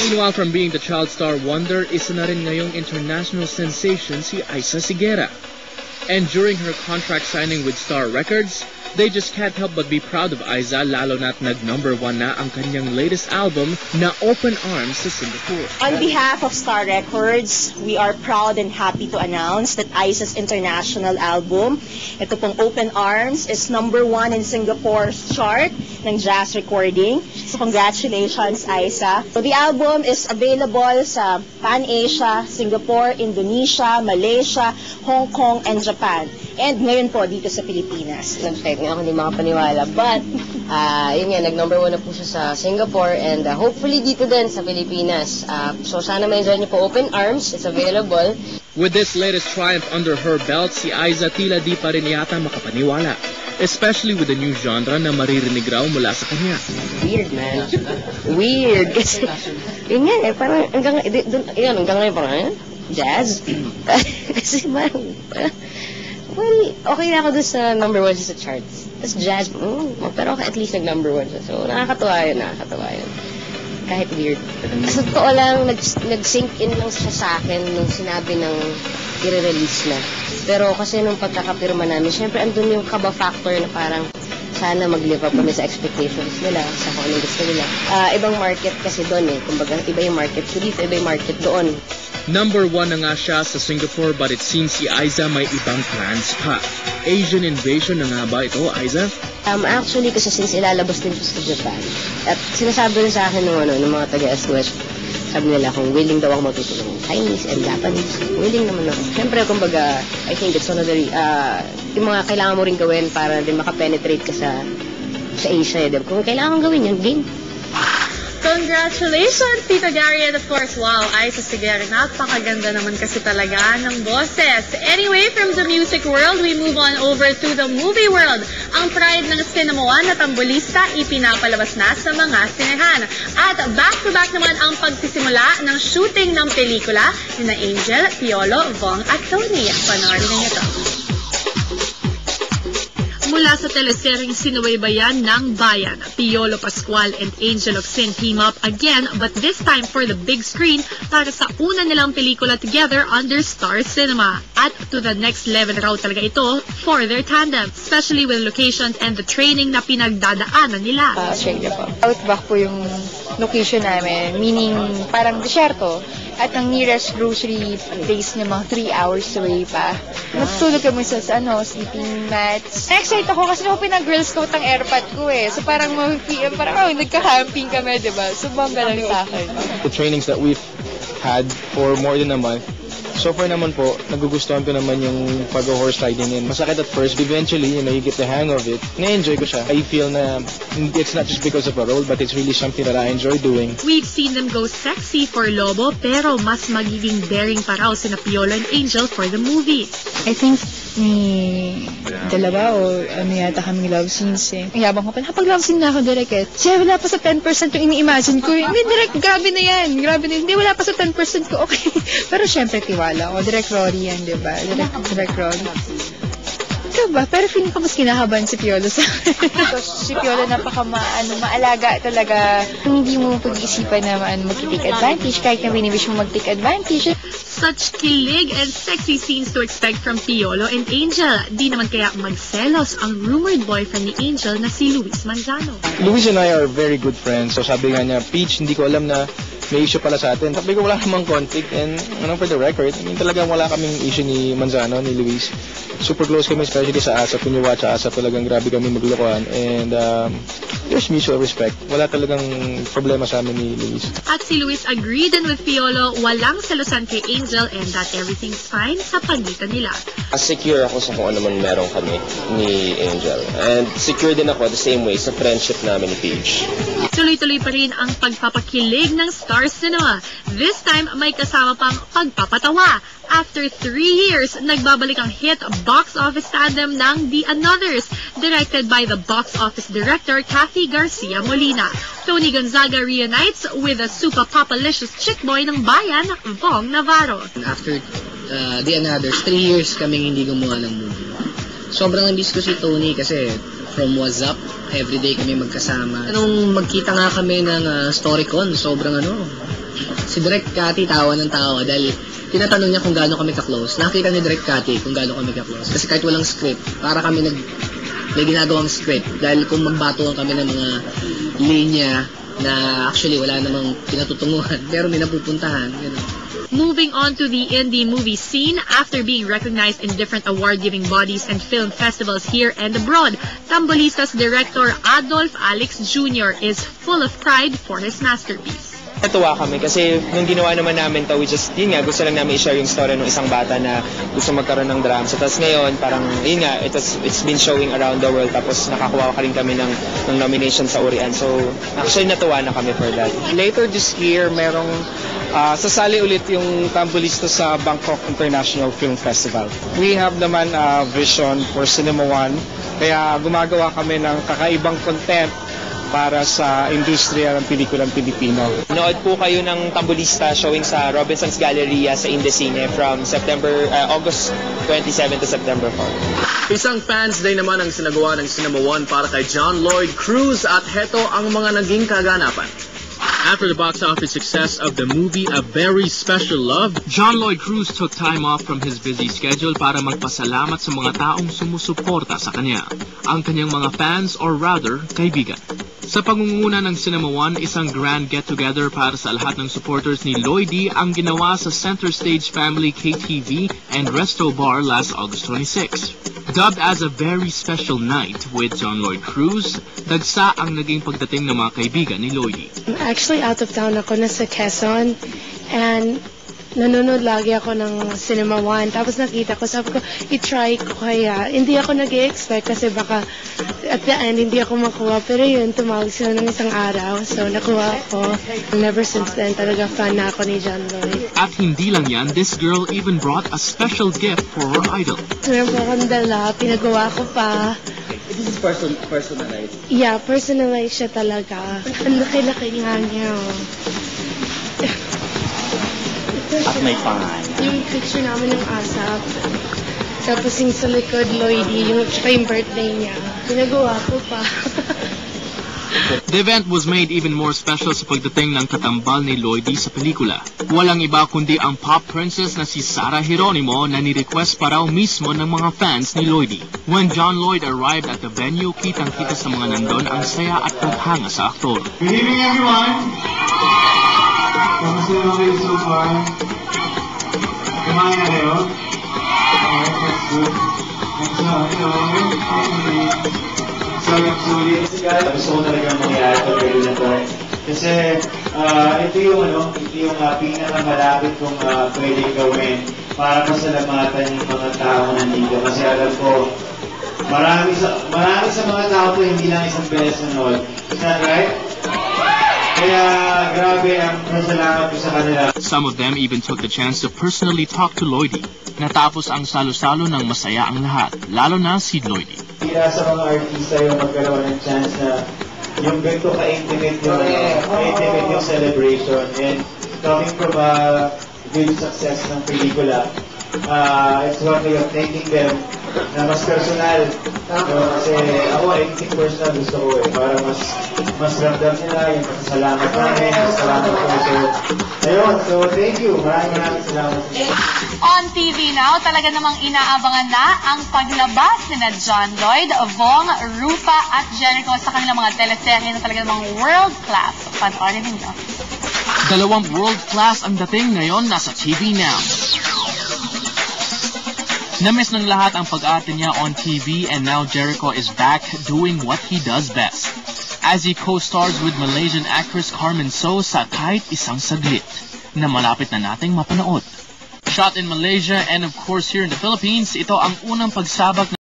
Meanwhile, from being the child star wonder, isa na rin ngayong international sensation si Aiza Sigera. And during her contract signing with Star Records, they just can't help but be proud of Aiza, lalo na't nag-number 1 na ang kanyang latest album na Open Arms sa Singapore. On behalf of Star Records, we are proud and happy to announce that Aiza's international album, ito pong Open Arms, is number 1 in Singapore's chart ng jazz recording. So congratulations, Aiza. So the album is available sa Pan-Asia, Singapore, Indonesia, Malaysia, Hong Kong, and Japan. And ngayon po dito sa Pilipinas. Nag-check nga ako, hindi makapaniwala. But, yun nga, nag-number 1 na po siya sa Singapore and hopefully dito din sa Pilipinas. So sana ma-enjoy niyo po Open Arms. It's available. With this latest triumph under her belt, si Aiza tila di pa rin yata makapaniwala. Especially with the new genre na maririnig raw mula sa kanya. Weird, man. Weird. Kasi, yun nga parang hanggang ngayon parang, jazz? Kasi parang, well, okay na ako doon sa number 1 sa charts. Tapos jazz, pero at least nag-number 1 siya. So, nakakatuwa yun. Kahit weird. Sa totoo lang, nag-sink in lang siya sa akin nung sinabi ng i-release na. Pero kasi nung pagkakapirma namin, syempre andun yung kaba factor na parang sana mag-live up kami sa expectations nila, sa kung anong gusto nila. Ibang market kasi doon kumbaga iba yung market so dito, iba yung market doon. Number 1 na nga siya sa Singapore, but it seems si Aiza may ibang plans pa. Asian invasion na nga ba ito, Aiza? Actually, kasi since ilalabas din siya sa Japan, at sinasabi rin sa akin ng mga taga-SWEST, sabi nila kung willing daw ako matuto ng Chinese and Japanese, willing naman ako. Siyempre, kumbaga, I think it's one of the, yung mga kailangan mo rin gawin para din makapenetrate ka sa Asia. Kung kailangan gawin yun, game. Congratulations, Tito Gary, and of course, wow, Aiza Sigera, napakaganda naman kasi talaga ng boses. Anyway, from the music world, we move on over to the movie world. Ang pride ng Sinamuan na Tambolista ipinapalabas na sa mga sinehan. At back-to-back naman ang pagsisimula ng shooting ng pelikula ni na Angel, Piolo, Vong at Tony. Panoorin niyo ito. Mula sa teleseryeng Sinubaybayan ng Bayan, Piolo Pascual and Angel Locsin team up again, but this time for the big screen para sa una nilang pelikula together under Star Cinema. At to the next level raw talaga ito for their tandem, especially with locations and the training na pinagdadaanan nila. Australia po. Outback po yung location namin, meaning parang desierto. At ang nearest grocery place niya mga 3 hours away pa. Natutulog kami sa sleeping mats. Na-excite ako kasi ako pinag-girl scout ang airpod ko So parang nagka-camping kami, diba? So bongga lang sa akin. The trainings that we've had for more than a month, so far naman po, nagugustuhan ko naman yung pag-horse riding. And masakit at first, eventually, you get the hang of it. Na-enjoy ko siya. I feel na it's not just because of a role, but it's really something that I enjoy doing. We've seen them go sexy for Lobo, pero mas magiging daring pa raw sina Piolo and Angel for the movie. I think dalawa o yata kaming love scenes Yabang ko pa, nakapag-love scene na ako direct Siya, wala pa sa 10% yung ini-imagine ko Hindi, direct, grabe na yan. Hindi, wala pa sa 10% ko, okay. Pero syempre, tiwala ko. Direct Rory yan, diba? Direct Rory. Ito ba? Pero feeling ko mas kinakabahan si Piolo sa si Piolo maalaga talaga. Hindi mo pag-iisipan na mag-take advantage kahit na winiwish mo mag-take advantage. Such kilig and sexy scenes to expect from Piolo and Angel. Di naman kaya magselos ang rumored boyfriend ni Angel na si Luis Manzano. Luis and I are very good friends. So sabi nga niya, Peach, hindi ko alam na may issue pala sa atin. Sabi ko wala namang conflict and for the record, talagang wala kaming issue ni Manzano, ni Luis. Super close kami, especially sa ASAP. When you watch ASAP, talagang grabe kami maglokohan. And there's mutual respect. Wala talagang problema sa amin ni Luis. At si Luis agreed din with Piolo, walang selosan kay Angel and that everything's fine sa pagitan nila. Secure ako sa kung ano man meron kami ni Angel. And secure din ako the same way sa friendship namin ni Paige. Tuloy-tuloy pa rin ang pagpapakilig ng Star Cinema. This time, may kasama pang pagpapatawa. After 3 years, nagbabalik ang hit box office tandem ng The Anothers, directed by the box office director Kathy Garcia Molina. Tony Gonzaga reunites with a super papalicious chick boy ng bayan, Vong Navarro. After The Anothers, 3 years kaming hindi gumawa ng movie. Sobrang namiss ko si Tony kasi from WhatsApp, everyday kami magkasama. Nung magkita nga kami ng StoryCon, sobrang Si Direk Cathy tawa ng tawa dahil tinatanong niya kung gaano kami ka-close. Nakita ni Direk Cathy kung gaano kami ka-close. Kasi kahit walang script, para kami may ginagawang script. Dahil kung magbatuan kami ng mga linya na actually wala namang pinatutunguhan, pero may napupuntahan. Moving on to the indie movie scene, after being recognized in different award-giving bodies and film festivals here and abroad, Tambulista's director Adolf Alex Jr. is full of pride for his masterpiece. Natuwa kami kasi nung ginawa naman namin to, gusto lang namin i-share yung story ng isang bata na gusto magkaroon ng drama. So, tapos ngayon, parang, it's been showing around the world, tapos nakakuha ka rin kami ng nomination sa Urian. So, actually, natuwa na kami for that. Later this year, merong sasali ulit yung Tambulista sa Bangkok International Film Festival. We have naman a vision for Cinema One, kaya gumagawa kami ng kakaibang content para sa industriya ng pelikulang Pilipino. Nood po kayo ng Tambulista showing sa Robinson's Galleria sa Indecine from August 27 to September 4. Isang fans day naman ang sinagawa ng Cinema One para kay John Lloyd Cruz at heto ang mga naging kaganapan. After the box office success of the movie A Very Special Love, John Lloyd Cruz took time off from his busy schedule para magpasalamat sa mga taong sumusuporta sa kanya, ang kanyang mga fans or rather, kaibigan. Sa pangunguna ng Cinema One, isang grand get-together para sa lahat ng supporters ni Lloydie ang ginawa sa Center Stage Family KTV and Resto Bar last August 26. Dubbed as a very special night with John Lloyd Cruz, dagsa ang naging pagdating ng mga kaibigan ni Lloydie. Actually, out of town ako, nasa Quezon, and nanonood lagi ako ng Cinema One. Tapos nakita ko, sabi ko, i-try ko kaya. Hindi ako nag-i-expect kasi baka at the end, hindi ako makuha. Pero yun, tumawag sila ng isang araw. So, nakuha ako. And ever since then, talaga fan na ako ni John Lloyd. At hindi lang yan, this girl even brought a special gift for her idol. Meron po akong dala, pinagawa ko pa. This is personalized? Yeah, personalized siya talaga. Ang laki-laki nga niya. At may pangalan. Yung picture namin ng ASAP. Tapos yung sa likod, Lloydie, yung birthday niya. Pinagawa ko pa. The event was made even more special sa pagdating ng katambal ni Lloydie sa pelikula. Walang iba kundi ang pop princess na si Sarah Geronimo na ni-request pa raw mismo ng mga fans ni Lloydie. When John Lloyd arrived at the venue, kitang-kita sa mga nandun ang saya at paghanga sa aktor. Good evening, everyone! Kamusta naman kayo so far? Kumain na kayo? Alright, that's good. Gusto ko talaga mangyari pag gawin na to. Kasi ito yung pinakamalapit kong pwedeng gawin para pasalamatan yung mga tao nandito. Kasi alam ko, marami sa mga tao to hindi lang isang beses nanood. Is that right? Kaya grabe ang pasalamat ko sa kanila. Some of them even took the chance to personally talk to Lloydie. Natapos ang salo-salo ng masaya ang lahat, lalo na si Lloydie. Kaya sa mga artista yung magkaroon ng chance na yung ganito ka-intimate yung celebration. And coming from a good success ng pelikula, it's one way of thanking them na mas personal. Kasi ako, anything personal gusto ko para mas ramdam nila yung pasalamat namin, pasalamat ko. So thank you. Maraming salamat. On TV now, talaga namang inaabangan na ang paglabas ni John Lloyd, Vong, Rufa at Jericho sa kanilang mga teleserye na talaga namang world-class. Panoorin ninyo. Dalawang world-class ang dating ngayon nasa TV Now. Namiss ng lahat ang pag-ate niya on TV and now Jericho is back doing what he does best. As he co-stars with Malaysian actress Carmen So sa Kahit Isang Saglit na malapit na nating mapanood. Shot in Malaysia and of course here in the Philippines, ito ang unang pagsabak